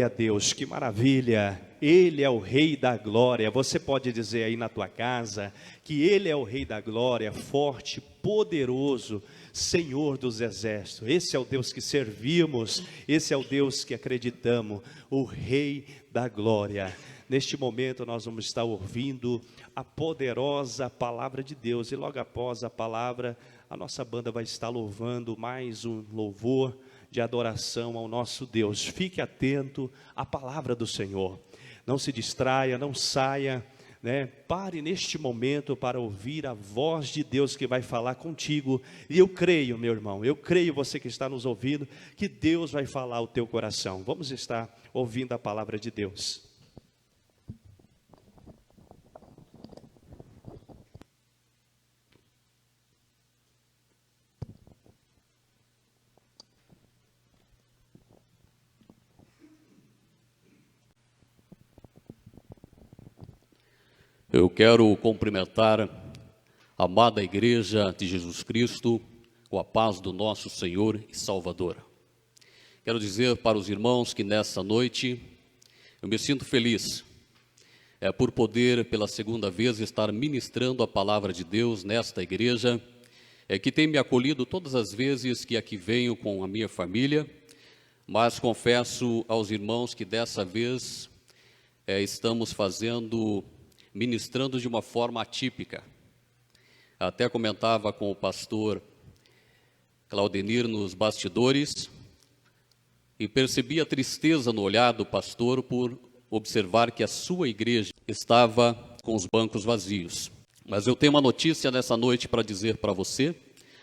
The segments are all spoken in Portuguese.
Glória a Deus, que maravilha! Ele é o Rei da Glória. Você pode dizer aí na tua casa que Ele é o Rei da Glória, forte, poderoso, Senhor dos exércitos. Esse é o Deus que servimos, esse é o Deus que acreditamos, o Rei da Glória. Neste momento nós vamos estar ouvindo a poderosa palavra de Deus, e logo após a palavra, a nossa banda vai estar louvando mais um louvor de adoração ao nosso Deus. Fique atento à palavra do Senhor. Não se distraia, não saia, né? Pare neste momento para ouvir a voz de Deus que vai falar contigo. E eu creio, meu irmão, eu creio, você que está nos ouvindo, que Deus vai falar ao teu coração. Vamos estar ouvindo a palavra de Deus. Eu quero cumprimentar a amada Igreja de Jesus Cristo com a paz do nosso Senhor e Salvador. Quero dizer para os irmãos que nessa noite eu me sinto feliz por poder pela segunda vez estar ministrando a palavra de Deus nesta igreja, que tem me acolhido todas as vezes que aqui venho com a minha família, mas confesso aos irmãos que dessa vez estamos ministrando de uma forma atípica. Até comentava com o pastor Claudenir nos bastidores e percebi a tristeza no olhar do pastor por observar que a sua igreja estava com os bancos vazios. Mas eu tenho uma notícia nessa noite para dizer para você,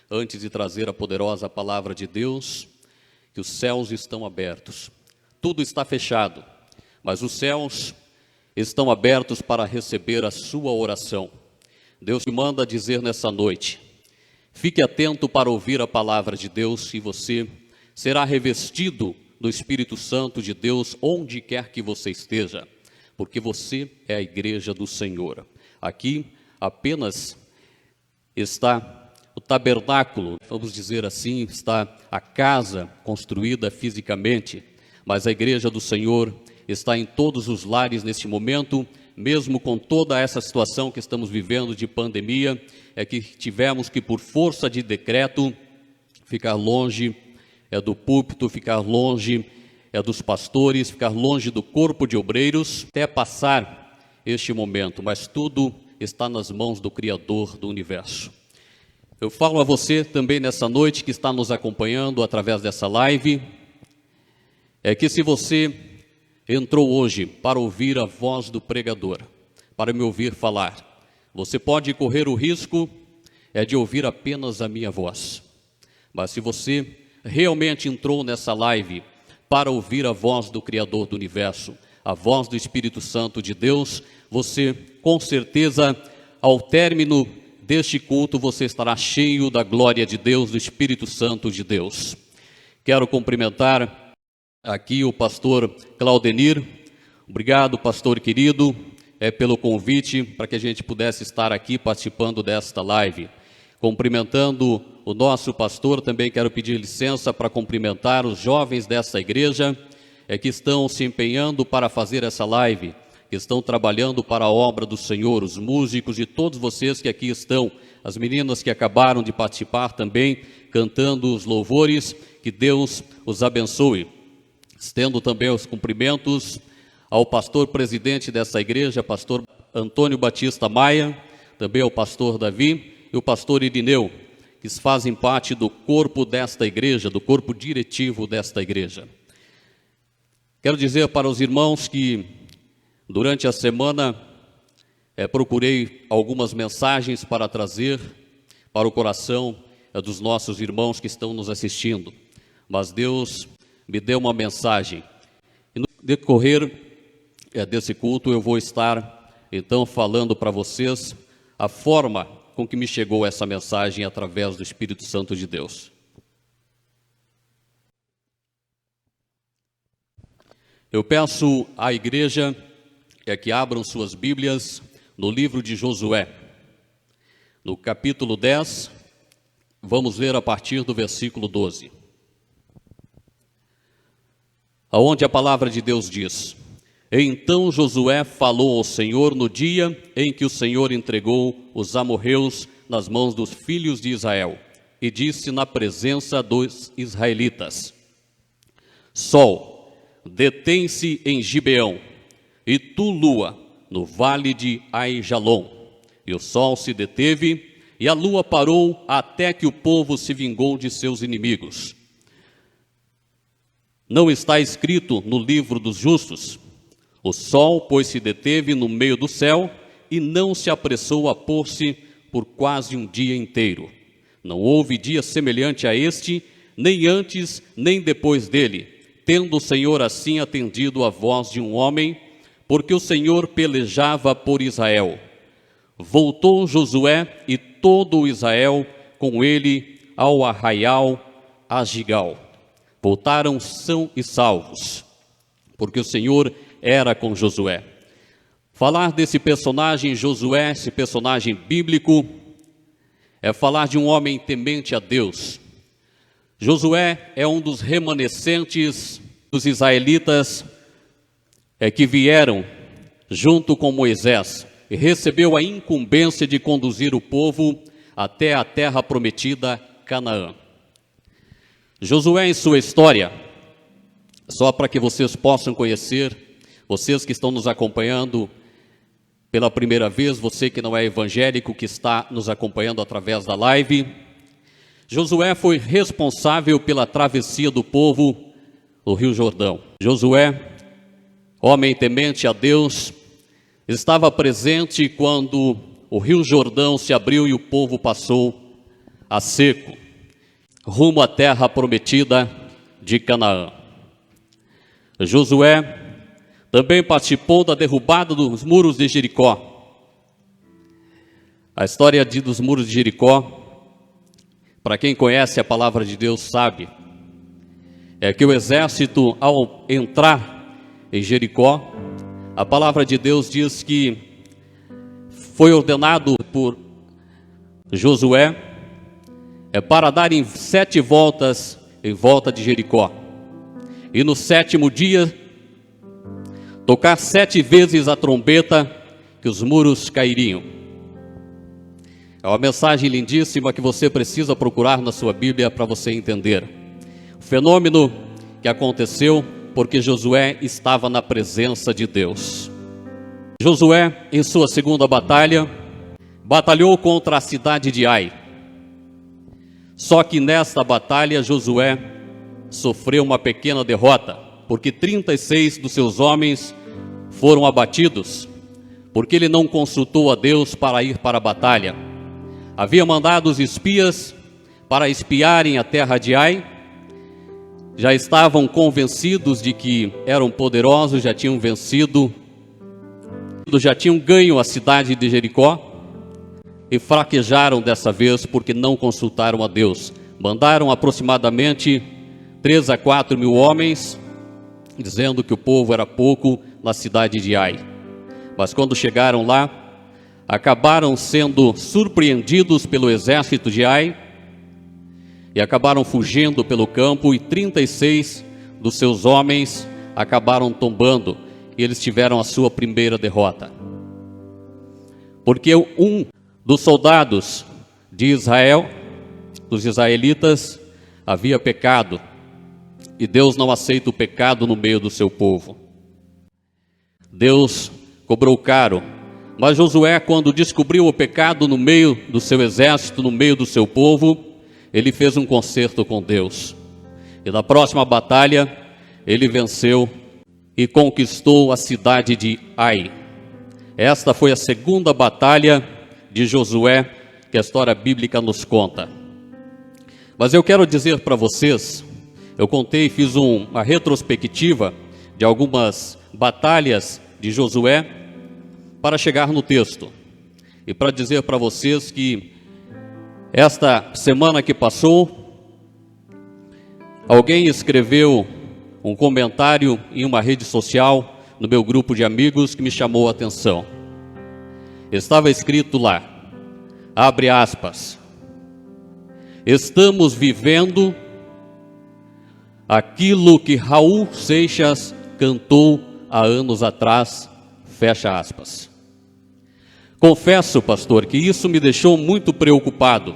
antes de trazer a poderosa palavra de Deus, que os céus estão abertos. Tudo está fechado, mas os céus estão abertos para receber a sua oração. Deus me manda dizer nessa noite, fique atento para ouvir a palavra de Deus e você será revestido do Espírito Santo de Deus onde quer que você esteja, porque você é a igreja do Senhor. Aqui apenas está o tabernáculo, vamos dizer assim, está a casa construída fisicamente, mas a igreja do Senhor está em todos os lares neste momento, mesmo com toda essa situação que estamos vivendo de pandemia, que tivemos que, por força de decreto, ficar longe do púlpito, ficar longe dos pastores, ficar longe do corpo de obreiros, até passar este momento, mas tudo está nas mãos do Criador do universo. Eu falo a você também nessa noite que está nos acompanhando através dessa live, que se você entrou hoje para ouvir a voz do pregador, para me ouvir falar, você pode correr o risco de ouvir apenas a minha voz. Mas se você realmente entrou nessa live para ouvir a voz do Criador do Universo, a voz do Espírito Santo de Deus, você com certeza, ao término deste culto, você estará cheio da glória de Deus, do Espírito Santo de Deus. Quero cumprimentar aqui o pastor Claudenir. Obrigado, pastor querido, pelo convite para que a gente pudesse estar aqui participando desta live. Cumprimentando o nosso pastor, também quero pedir licença para cumprimentar os jovens dessa igreja que estão se empenhando para fazer essa live, que estão trabalhando para a obra do Senhor, os músicos e todos vocês que aqui estão, as meninas que acabaram de participar também, cantando os louvores, que Deus os abençoe. Estendo também os cumprimentos ao pastor presidente dessa igreja, pastor Antônio Batista Maia, também ao pastor Davi e o pastor Irineu, que fazem parte do corpo desta igreja, do corpo diretivo desta igreja. Quero dizer para os irmãos que durante a semana procurei algumas mensagens para trazer para o coração dos nossos irmãos que estão nos assistindo, mas Deus me deu uma mensagem, e no decorrer desse culto eu vou estar então falando para vocês a forma com que me chegou essa mensagem através do Espírito Santo de Deus. Eu peço à igreja que abram suas Bíblias no livro de Josué, no capítulo 10, vamos ler a partir do versículo 12. aonde a palavra de Deus diz: então Josué falou ao Senhor no dia em que o Senhor entregou os amorreus nas mãos dos filhos de Israel, e disse na presença dos israelitas: Sol, detém-se em Gibeão, e tu, lua, no vale de Aijalon. E o sol se deteve, e a lua parou, até que o povo se vingou de seus inimigos. Não está escrito no livro dos justos? O sol, pois, se deteve no meio do céu, e não se apressou a pôr-se por quase um dia inteiro. Não houve dia semelhante a este, nem antes, nem depois dele, tendo o Senhor assim atendido a voz de um homem, porque o Senhor pelejava por Israel. Voltou Josué e todo o Israel com ele ao arraial a Gigal. Voltaram são e salvos, porque o Senhor era com Josué. Falar desse personagem Josué, esse personagem bíblico, é falar de um homem temente a Deus. Josué é um dos remanescentes dos israelitas que vieram junto com Moisés e recebeu a incumbência de conduzir o povo até a terra prometida, Canaã. Josué, em sua história, só para que vocês possam conhecer, vocês que estão nos acompanhando pela primeira vez, você que não é evangélico, que está nos acompanhando através da live, Josué foi responsável pela travessia do povo do Rio Jordão. Josué, homem temente a Deus, estava presente quando o Rio Jordão se abriu e o povo passou a seco, rumo à terra prometida de Canaã. Josué também participou da derrubada dos muros de Jericó. A história dos muros de Jericó, para quem conhece a palavra de Deus sabe, é que o exército, ao entrar em Jericó, a palavra de Deus diz que foi ordenado por Josué para darem 7 voltas em volta de Jericó. E no 7º dia, tocar 7 vezes a trombeta, que os muros cairiam. É uma mensagem lindíssima que você precisa procurar na sua Bíblia para você entender. O fenômeno que aconteceu porque Josué estava na presença de Deus. Josué, em sua segunda batalha, batalhou contra a cidade de Ai. Só que nesta batalha Josué sofreu uma pequena derrota, porque 36 dos seus homens foram abatidos, porque ele não consultou a Deus para ir para a batalha. Havia mandado os espias para espiarem a terra de Ai, já estavam convencidos de que eram poderosos, já tinham vencido, já tinham ganho a cidade de Jericó, e fraquejaram dessa vez porque não consultaram a Deus. Mandaram aproximadamente 3 a 4 mil homens, dizendo que o povo era pouco na cidade de Ai. Mas quando chegaram lá, acabaram sendo surpreendidos pelo exército de Ai e acabaram fugindo pelo campo, e 36 dos seus homens acabaram tombando, e eles tiveram a sua primeira derrota. Porque um dos soldados de Israel, dos israelitas, havia pecado, e Deus não aceita o pecado no meio do seu povo. Deus cobrou caro, mas Josué, quando descobriu o pecado no meio do seu exército, no meio do seu povo, ele fez um concerto com Deus. E na próxima batalha, ele venceu e conquistou a cidade de Ai. Esta foi a segunda batalha de Josué que a história bíblica nos conta. Mas eu quero dizer para vocês, eu fiz uma retrospectiva de algumas batalhas de Josué para chegar no texto. E para dizer para vocês que esta semana que passou, alguém escreveu um comentário em uma rede social, no meu grupo de amigos, que me chamou a atenção. Estava escrito lá, abre aspas, estamos vivendo aquilo que Raul Seixas cantou há anos atrás, fecha aspas. Confesso, pastor, que isso me deixou muito preocupado.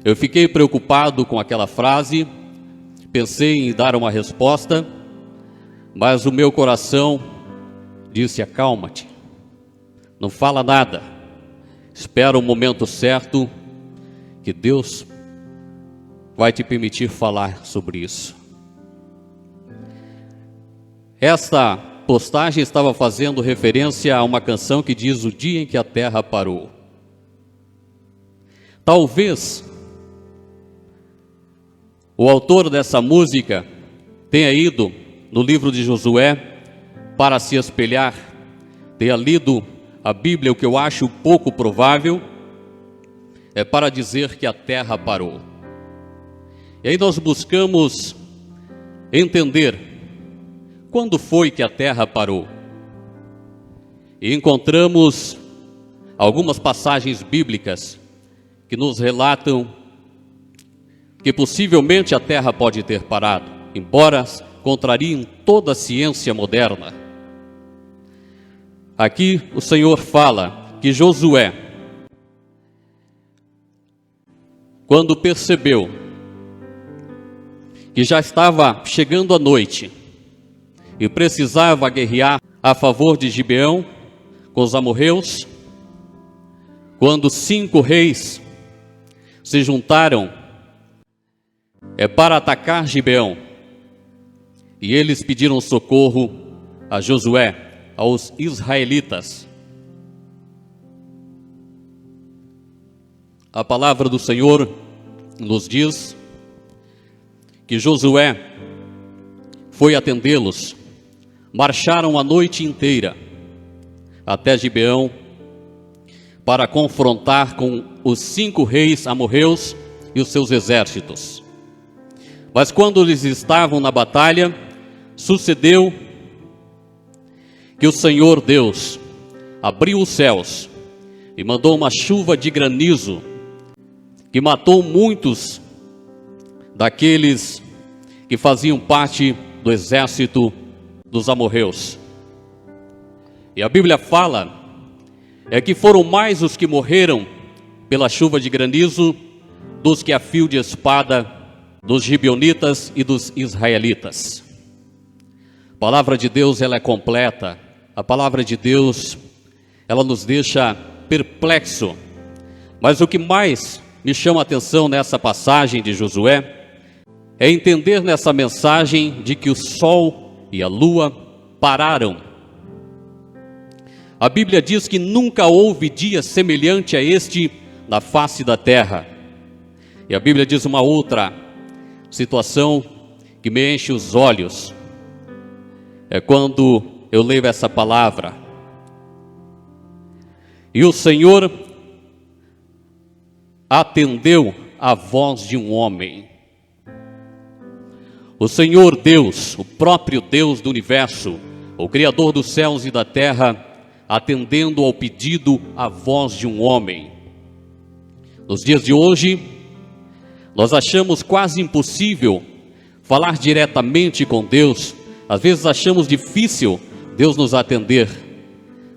Eu fiquei preocupado com aquela frase, pensei em dar uma resposta, mas o meu coração disse: acalma-te, não fala nada, espera o momento certo que Deus vai te permitir falar sobre isso. Esta postagem estava fazendo referência a uma canção que diz: o dia em que a terra parou. Talvez o autor dessa música tenha ido no livro de Josué para se espelhar, tenha lido a Bíblia, o que eu acho pouco provável, é para dizer que a terra parou. E aí nós buscamos entender quando foi que a terra parou. E encontramos algumas passagens bíblicas que nos relatam que possivelmente a terra pode ter parado, embora contrariem toda a ciência moderna. Aqui o Senhor fala que Josué, quando percebeu que já estava chegando a noite e precisava guerrear a favor de Gibeão com os amorreus, quando 5 reis se juntaram para atacar Gibeão, e eles pediram socorro a Josué, aos israelitas. A palavra do Senhor nos diz que Josué foi atendê-los, marcharam a noite inteira até Gibeão para confrontar com os 5 reis amorreus e os seus exércitos. Mas quando eles estavam na batalha, sucedeu que o Senhor Deus abriu os céus e mandou uma chuva de granizo que matou muitos daqueles que faziam parte do exército dos amorreus. E a Bíblia fala que foram mais os que morreram pela chuva de granizo dos que a fio de espada dos gibeonitas e dos israelitas. A palavra de Deus, ela é completa. A palavra de Deus, ela nos deixa perplexo. Mas o que mais me chama a atenção nessa passagem de Josué é entender nessa mensagem de que o sol e a lua pararam. A Bíblia diz que nunca houve dia semelhante a este na face da terra. E a Bíblia diz uma outra situação que me enche os olhos. É quando eu leio essa palavra: e o Senhor atendeu a voz de um homem. O Senhor Deus, o próprio Deus do universo, o Criador dos céus e da terra, atendendo ao pedido, a voz de um homem. Nos dias de hoje, nós achamos quase impossível falar diretamente com Deus. Às vezes achamos difícil Deus nos atender.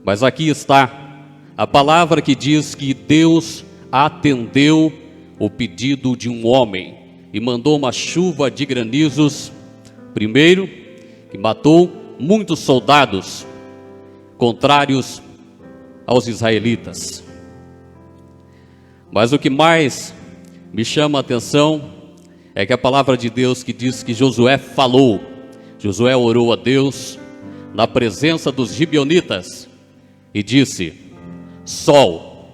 Mas aqui está a palavra que diz que Deus atendeu o pedido de um homem e mandou uma chuva de granizos, primeiro, que matou muitos soldados contrários aos israelitas. Mas o que mais me chama a atenção é que a palavra de Deus que diz que Josué falou. Josué orou a Deus na presença dos gibeonitas e disse: sol,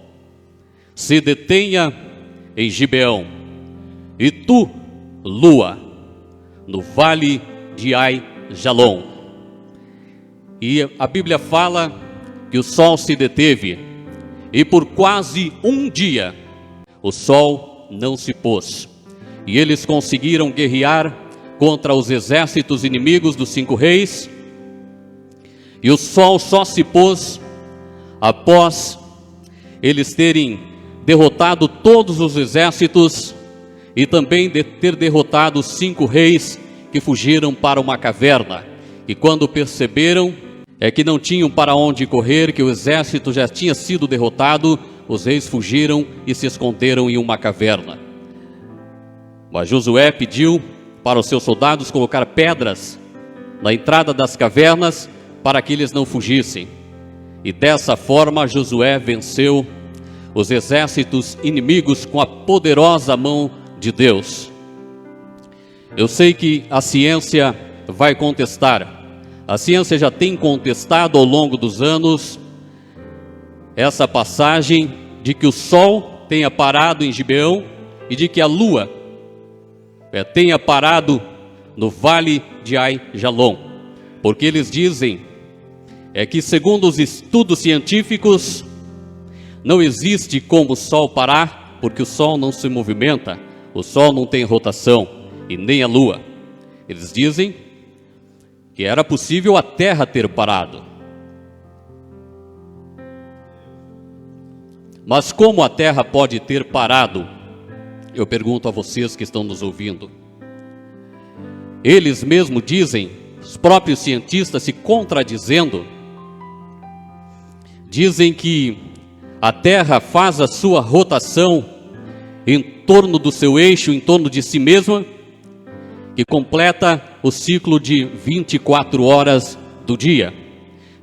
se detenha em Gibeão, e tu, lua, no vale de Ai-Jalon. E a Bíblia fala que o sol se deteve, e por quase um dia o sol não se pôs, e eles conseguiram guerrear contra os exércitos inimigos dos 5 reis, e o sol só se pôs após eles terem derrotado todos os exércitos e também de ter derrotado os 5 reis que fugiram para uma caverna. E quando perceberam que não tinham para onde correr, que o exército já tinha sido derrotado, os reis fugiram e se esconderam em uma caverna. Mas Josué pediu para os seus soldados colocar pedras na entrada das cavernas para que eles não fugissem. E dessa forma Josué venceu os exércitos inimigos com a poderosa mão de Deus. Eu sei que a ciência vai contestar. A ciência já tem contestado ao longo dos anos essa passagem de que o sol tenha parado em Gibeão e de que a lua tenha parado no vale de Ai-Jalon. Porque eles dizem que, segundo os estudos científicos, não existe como o sol parar, porque o sol não se movimenta, o sol não tem rotação, e nem a lua. Eles dizem que era possível a terra ter parado. Mas como a terra pode ter parado? Eu pergunto a vocês que estão nos ouvindo. Eles mesmos dizem, os próprios cientistas se contradizendo, dizem que a terra faz a sua rotação em torno do seu eixo, em torno de si mesma, que completa o ciclo de 24 horas do dia.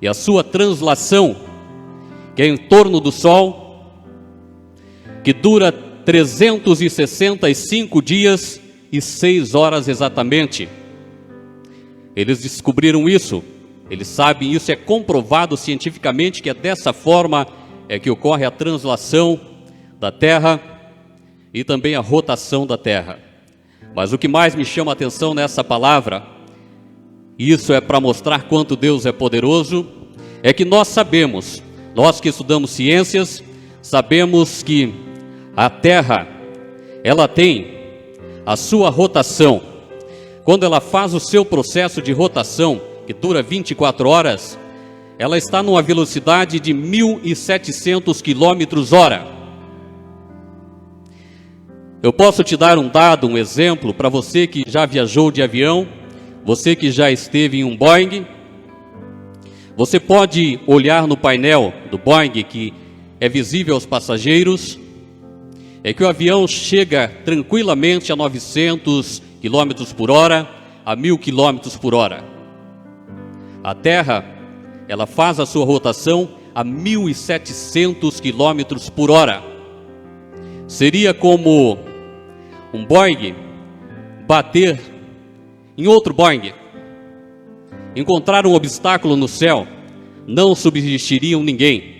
E a sua translação, que é em torno do Sol, que dura 365 dias e 6 horas exatamente. Eles descobriram isso, eles sabem isso, é comprovado cientificamente que é dessa forma que ocorre a translação da Terra e também a rotação da Terra. Mas o que mais me chama a atenção nessa palavra, e isso é para mostrar quanto Deus é poderoso, é que nós sabemos, nós que estudamos ciências, sabemos que a Terra, ela tem a sua rotação. Quando ela faz o seu processo de rotação, que dura 24 horas, ela está numa velocidade de 1.700 km/h. Eu posso te dar um dado, um exemplo, para você que já viajou de avião, você que já esteve em um Boeing. Você pode olhar no painel do Boeing, que é visível aos passageiros, que o avião chega tranquilamente a 900 km/h, a 1.000 km/h. A Terra, ela faz a sua rotação a 1.700 km/h. Seria como um Boeing bater em outro Boeing. Encontrar um obstáculo no céu, não subsistiriam ninguém.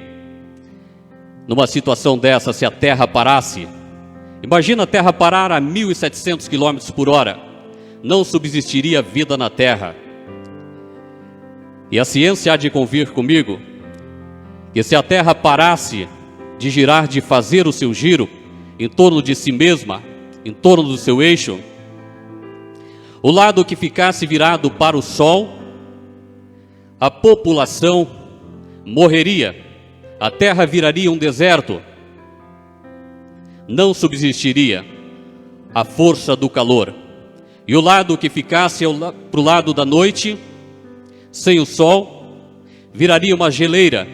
Numa situação dessa, se a Terra parasse, imagina a Terra parar a 1.700 km/h, não subsistiria vida na Terra. E a ciência há de convir comigo, que se a Terra parasse de girar, de fazer o seu giro em torno de si mesma, em torno do seu eixo, o lado que ficasse virado para o Sol, a população morreria, a terra viraria um deserto, não subsistiria a força do calor. E o lado que ficasse para o lado da noite, sem o sol, viraria uma geleira.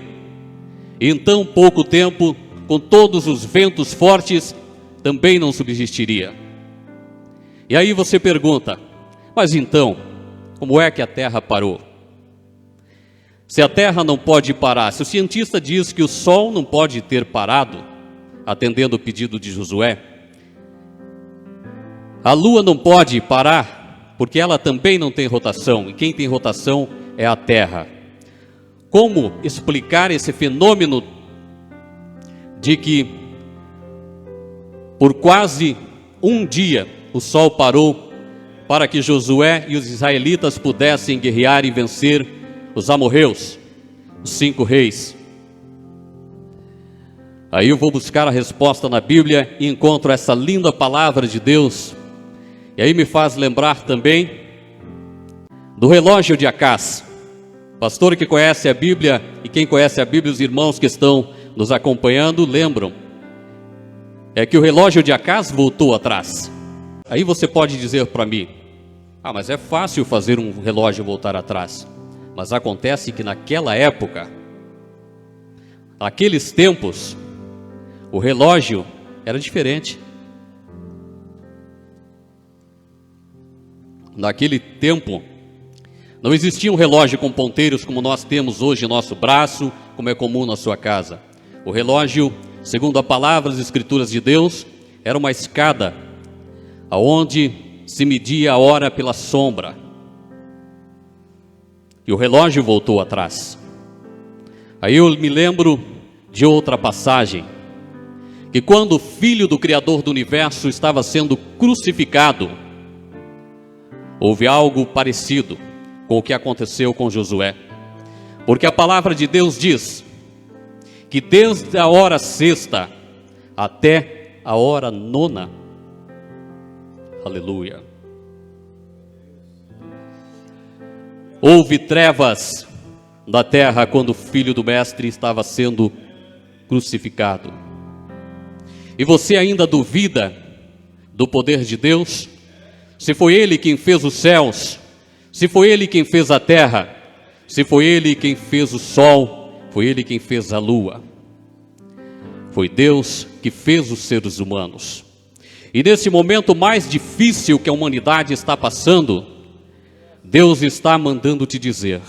E em tão pouco tempo, com todos os ventos fortes, também não subsistiria. E aí você pergunta, mas então, como é que a Terra parou? Se a Terra não pode parar, se o cientista diz que o Sol não pode ter parado, atendendo o pedido de Josué, a Lua não pode parar, porque ela também não tem rotação, e quem tem rotação é a Terra. Como explicar esse fenômeno de que por quase um dia o Sol parou para que Josué e os israelitas pudessem guerrear e vencer os amorreus, os 5 reis? Aí eu vou buscar a resposta na Bíblia e encontro essa linda palavra de Deus. E aí me faz lembrar também do relógio de Acás. Pastor que conhece a Bíblia e quem conhece a Bíblia, os irmãos que estão nos acompanhando, lembram. É que o relógio de Acás voltou atrás. Aí você pode dizer para mim, mas é fácil fazer um relógio voltar atrás. Mas acontece que naquela época, naqueles tempos, o relógio era diferente. Naquele tempo, não existia um relógio com ponteiros como nós temos hoje em nosso braço, como é comum na sua casa. O relógio, segundo a palavra das Escrituras de Deus, era uma escada, aonde se media a hora pela sombra. E o relógio voltou atrás. Aí eu me lembro de outra passagem, que quando o Filho do Criador do Universo estava sendo crucificado, houve algo parecido com o que aconteceu com Josué. Porque a palavra de Deus diz que desde a hora sexta até a hora nona, aleluia, houve trevas na terra quando o Filho do Mestre estava sendo crucificado. E você ainda duvida do poder de Deus? Se foi Ele quem fez os céus, se foi Ele quem fez a terra, se foi Ele quem fez o sol, foi Ele quem fez a lua. Foi Deus que fez os seres humanos. E nesse momento mais difícil que a humanidade está passando, Deus está mandando te dizer,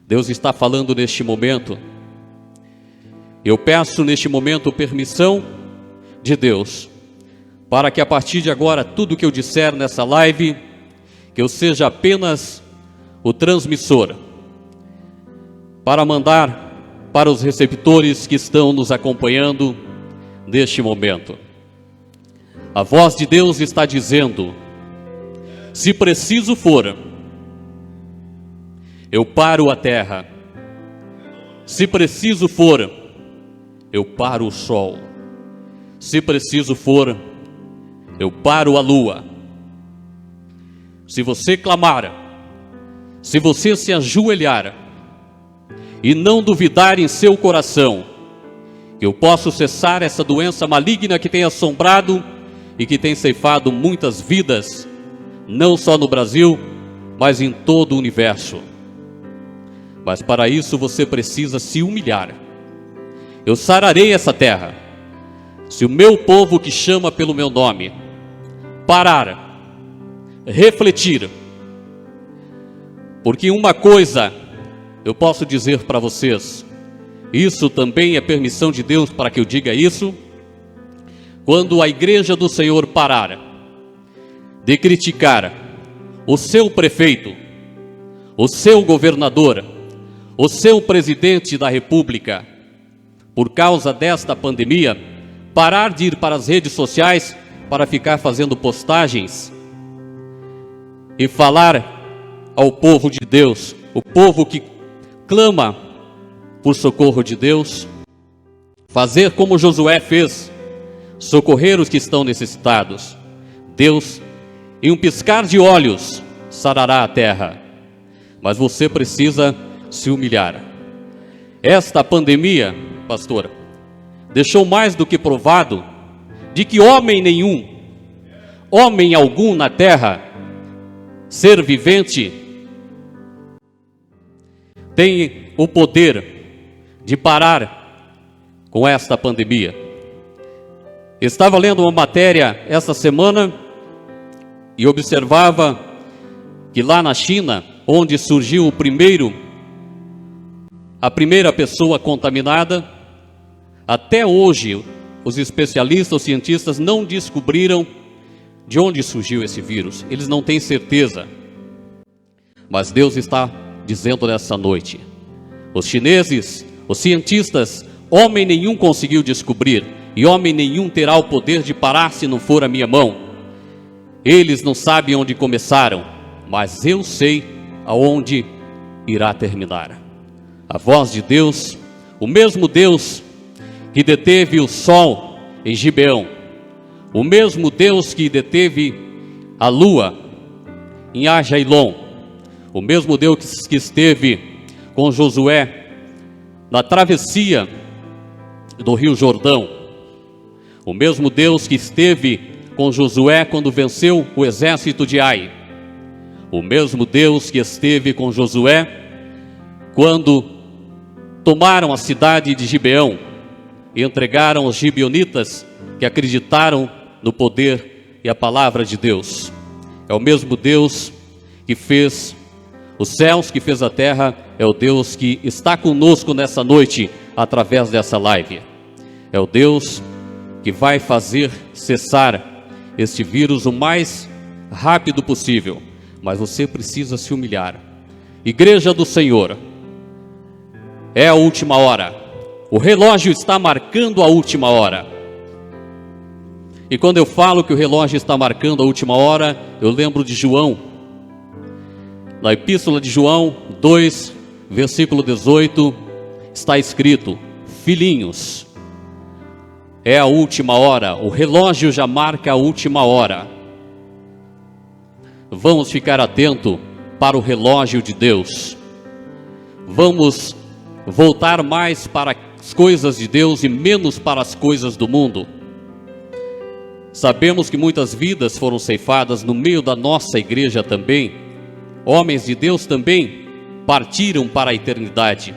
Deus está falando neste momento. Eu peço neste momento permissão de Deus, para que a partir de agora, tudo que eu disser nessa live, que eu seja apenas o transmissor, para mandar para os receptores que estão nos acompanhando neste momento. A voz de Deus está dizendo, se preciso for, eu paro a terra. Se preciso for, eu paro o sol. Se preciso for, eu paro a lua. Se você clamar, se você se ajoelhar e não duvidar em seu coração que eu posso cessar essa doença maligna que tem assombrado e que tem ceifado muitas vidas, não só no Brasil, mas em todo o universo. Mas para isso você precisa se humilhar. Eu sararei essa terra, se o meu povo que chama pelo meu nome parar, refletir. Porque uma coisa eu posso dizer para vocês, isso também é permissão de Deus para que eu diga isso. Quando a igreja do Senhor parar de criticar o seu prefeito, o seu governador, o seu presidente da república, por causa desta pandemia, parar de ir para as redes sociais para ficar fazendo postagens e falar ao povo de Deus, o povo que clama por socorro de Deus, fazer como Josué fez, socorrer os que estão necessitados. Deus, em um piscar de olhos, sarará a terra, mas você precisa se humilhar. Esta pandemia, pastor, deixou mais do que provado de que homem nenhum, homem algum na terra, ser vivente, tem o poder de parar com esta pandemia. Estava lendo uma matéria esta semana e observava que lá na China, onde surgiu a primeira pessoa contaminada, até hoje os especialistas, os cientistas não descobriram de onde surgiu esse vírus. Eles não têm certeza. Mas Deus está dizendo nessa noite, os chineses, os cientistas, homem nenhum conseguiu descobrir, e homem nenhum terá o poder de parar se não for a minha mão. Eles não sabem onde começaram, mas eu sei aonde irá terminar. A voz de Deus, o mesmo Deus que deteve o sol em Gibeão, o mesmo Deus que deteve a lua em Ajailon, o mesmo Deus que esteve com Josué na travessia do Rio Jordão, o mesmo Deus que esteve com Josué quando venceu o exército de Ai. O mesmo Deus que esteve com Josué quando tomaram a cidade de Gibeão e entregaram os gibeonitas que acreditaram no poder e a palavra de Deus. É o mesmo Deus que fez os céus, que fez a terra, é o Deus que está conosco nessa noite através dessa live. É o Deus que vai fazer cessar este vírus o mais rápido possível, mas você precisa se humilhar. Igreja do Senhor, é a última hora. O relógio está marcando a última hora. E quando eu falo que o relógio está marcando a última hora, eu lembro de João. Na epístola de João 2, versículo 18, está escrito: filhinhos, é a última hora, o relógio já marca a última hora. Vamos ficar atento para o relógio de Deus. Vamos voltar mais para as coisas de Deus e menos para as coisas do mundo. Sabemos que muitas vidas foram ceifadas no meio da nossa igreja também. Homens de Deus também partiram para a eternidade.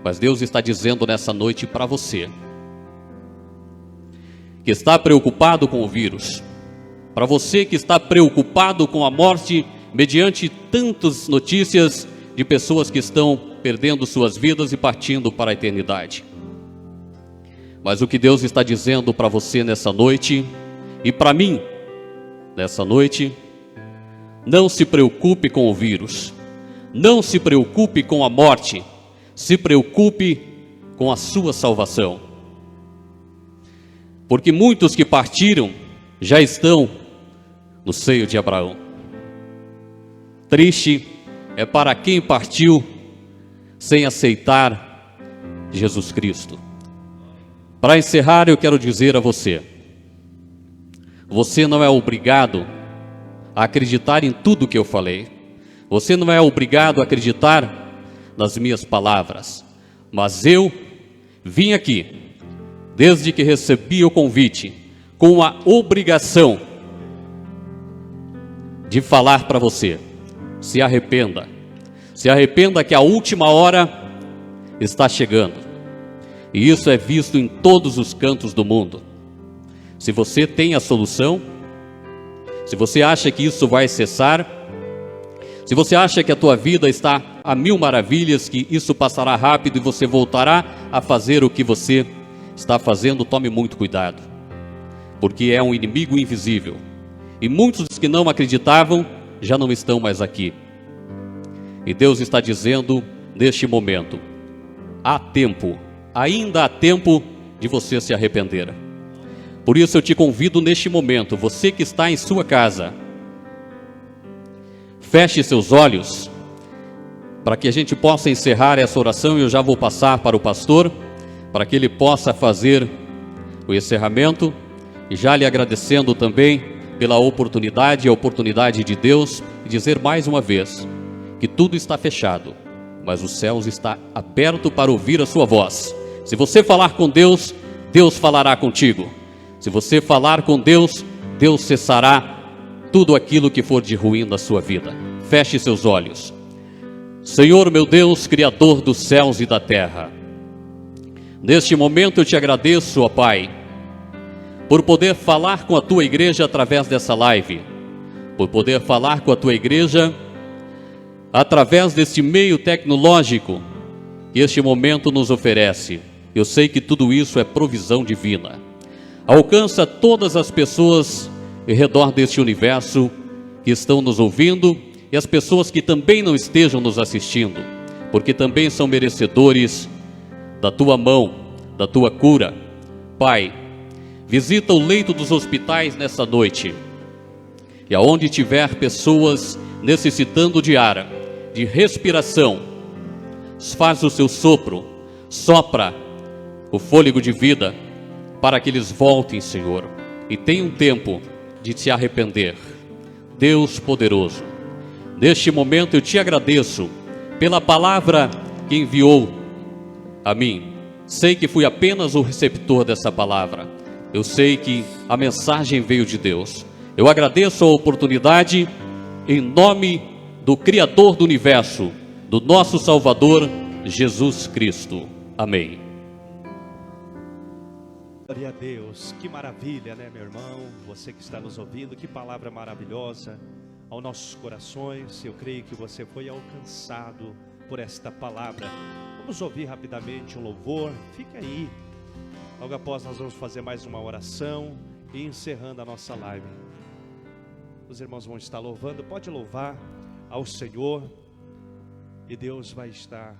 Mas Deus está dizendo nessa noite para você, que está preocupado com o vírus, para você que está preocupado com a morte, mediante tantas notícias de pessoas que estão perdendo suas vidas e partindo para a eternidade. Mas o que Deus está dizendo para você nessa noite, e para mim nessa noite: não se preocupe com o vírus, não se preocupe com a morte, se preocupe com a sua salvação. Porque muitos que partiram já estão no seio de Abraão. Triste é para quem partiu sem aceitar Jesus Cristo. Para encerrar, eu quero dizer a você: você não é obrigado a acreditar em tudo que eu falei. Você não é obrigado a acreditar nas minhas palavras. Mas eu vim aqui, desde que recebi o convite, com a obrigação de falar para você: se arrependa. Se arrependa, que a última hora está chegando. E isso é visto em todos os cantos do mundo. Se você tem a solução, se você acha que isso vai cessar, se você acha que a tua vida está a mil maravilhas, que isso passará rápido e você voltará a fazer o que você está fazendo, tome muito cuidado, porque é um inimigo invisível. E muitos que não acreditavam já não estão mais aqui. E Deus está dizendo neste momento: há tempo, ainda há tempo de você se arrepender. Por isso eu te convido neste momento, você que está em sua casa, feche seus olhos, para que a gente possa encerrar essa oração. E eu já vou passar para o pastor, para que ele possa fazer o encerramento, e já lhe agradecendo também pela oportunidade, a oportunidade de Deus, e dizer mais uma vez que tudo está fechado, mas os céus está aberto para ouvir a sua voz. Se você falar com Deus, Deus falará contigo. Se você falar com Deus, Deus cessará tudo aquilo que for de ruim na sua vida. Feche seus olhos. Senhor meu Deus, Criador dos céus e da terra, neste momento eu te agradeço, ó Pai, por poder falar com a tua igreja através dessa live, por poder falar com a tua igreja através deste meio tecnológico que este momento nos oferece. Eu sei que tudo isso é provisão divina. Alcança todas as pessoas em redor deste universo que estão nos ouvindo, e as pessoas que também não estejam nos assistindo, porque também são merecedores da tua mão, da tua cura. Pai, visita o leito dos hospitais nessa noite, e aonde tiver pessoas necessitando de ar, de respiração, faz o seu sopro, sopra o fôlego de vida, para que eles voltem, Senhor, e tenham tempo de se arrepender. Deus poderoso, neste momento eu te agradeço pela palavra que enviou a mim. Sei que fui apenas o receptor dessa palavra. Eu sei que a mensagem veio de Deus. Eu agradeço a oportunidade em nome do Criador do Universo, do nosso Salvador, Jesus Cristo. Amém. Glória a Deus, que maravilha, né, meu irmão? Você que está nos ouvindo, que palavra maravilhosa aos nossos corações. Eu creio que você foi alcançado por esta palavra. Vamos ouvir rapidamente um louvor. Fica aí. Logo após nós vamos fazer mais uma oração e encerrando a nossa live. Os irmãos vão estar louvando. Pode louvar ao Senhor e Deus vai estar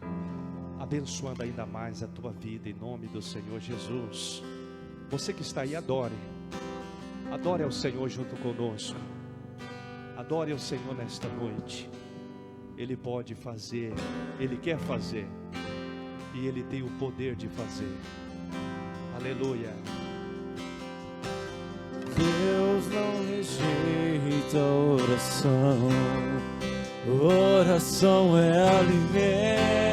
abençoando ainda mais a tua vida em nome do Senhor Jesus. Você que está aí, adore. Adore ao Senhor junto conosco. Adore ao Senhor nesta noite. Ele pode fazer, Ele quer fazer, e Ele tem o poder de fazer. Aleluia. Deus não rejeita a oração. Oração é alimento.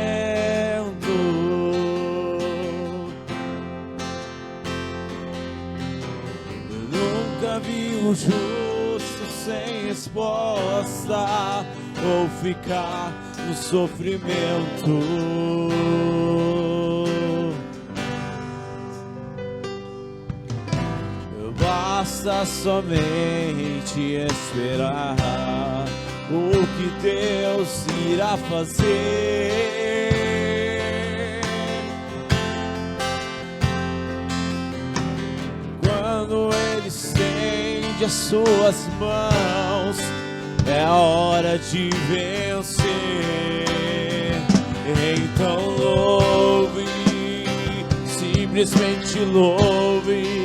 Nunca vi um justo sem resposta ou ficar no sofrimento. Basta somente esperar o que Deus irá fazer. Quando Ele estende as suas mãos, é a hora de vencer. Então louve, simplesmente louve.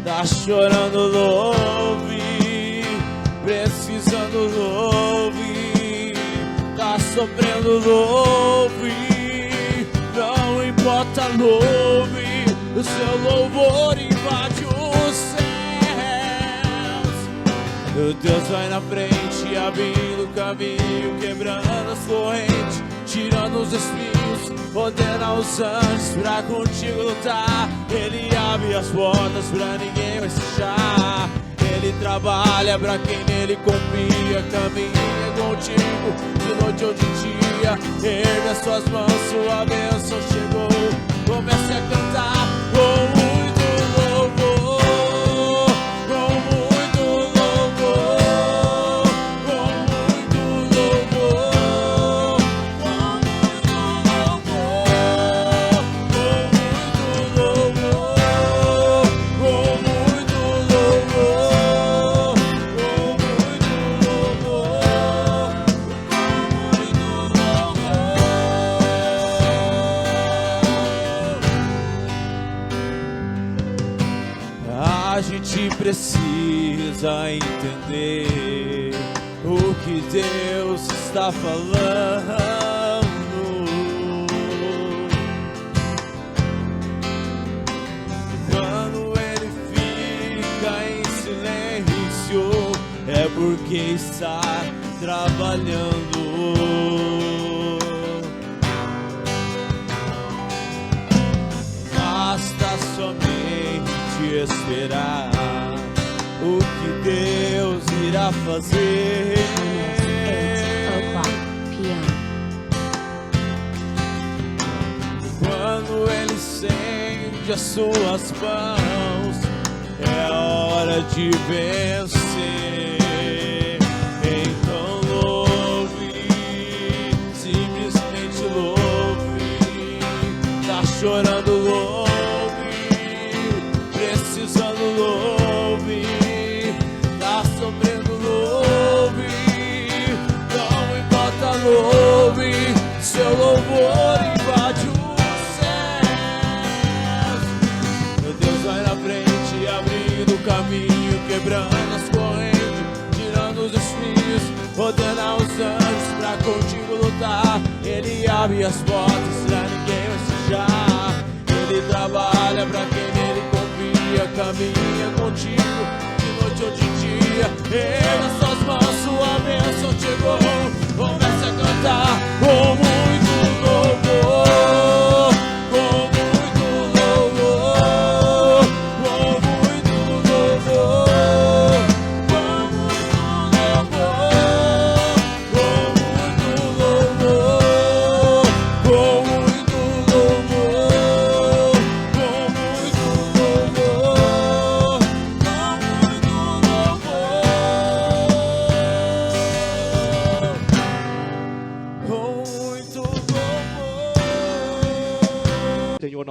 Tá chorando, louve. Precisando, louve. Tá sofrendo, louve. Não importa, louve. O seu louvor invade os céus. Deus vai na frente, abrindo o caminho, quebrando as correntes, tirando os espinhos, ordena os anjos pra contigo lutar. Ele abre as portas pra ninguém vai fechar. Ele trabalha pra quem nele confia, caminha contigo de noite ou de dia. Erga as suas mãos, sua bênção chegou. Comece a cantar com muito louvor, com muito louvor, com muito louvor, com muito louvor, com muito louvor, com muito louvor, a gente precisa entender o que Deus está falando. Quando Ele fica em silêncio, é porque está trabalhando. Basta somente esperar o que Deus irá fazer. Quando Ele estende as suas mãos, é a hora de vencer. Então louve, simplesmente louve. Tá chorando, louve. Precisando, louve. Tá sofrendo, louve. Não importa, louve. Seu louvor invade os céus. Meu Deus vai na frente, abrindo o caminho, quebrando as correntes, tirando os espinhos, ordena os anjos pra contigo lutar. Ele abre as portas pra ninguém vai fechar. Ele trabalha pra quem nele confia, caminha contigo de noite ou de dia. Erga suas mãos, sua bênção chegou. Comece a cantar com muito louvor, com muito louvor, com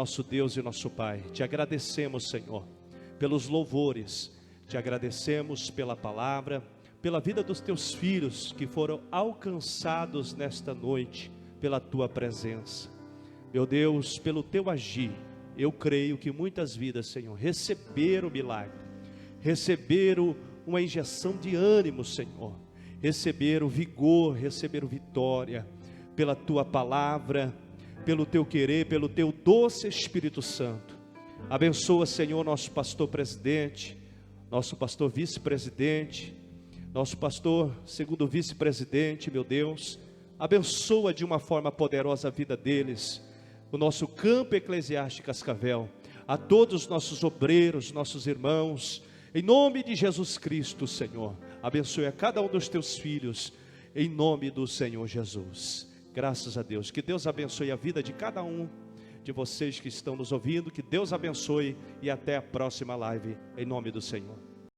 nosso Deus e nosso Pai, te agradecemos, Senhor, pelos louvores, te agradecemos pela palavra, pela vida dos teus filhos que foram alcançados nesta noite pela tua presença. Meu Deus, pelo teu agir, eu creio que muitas vidas, Senhor, receberam o milagre, receberam uma injeção de ânimo, Senhor, receberam vigor, receberam vitória pela tua palavra, pelo teu querer, pelo teu doce Espírito Santo. Abençoa, Senhor, nosso pastor presidente, nosso pastor vice-presidente, nosso pastor segundo vice-presidente, meu Deus. Abençoa de uma forma poderosa a vida deles, o nosso campo eclesiástico Cascavel, a todos os nossos obreiros, nossos irmãos, em nome de Jesus Cristo, Senhor. Abençoe a cada um dos teus filhos, em nome do Senhor Jesus. Graças a Deus. Que Deus abençoe a vida de cada um de vocês que estão nos ouvindo. Que Deus abençoe e até a próxima live, em nome do Senhor.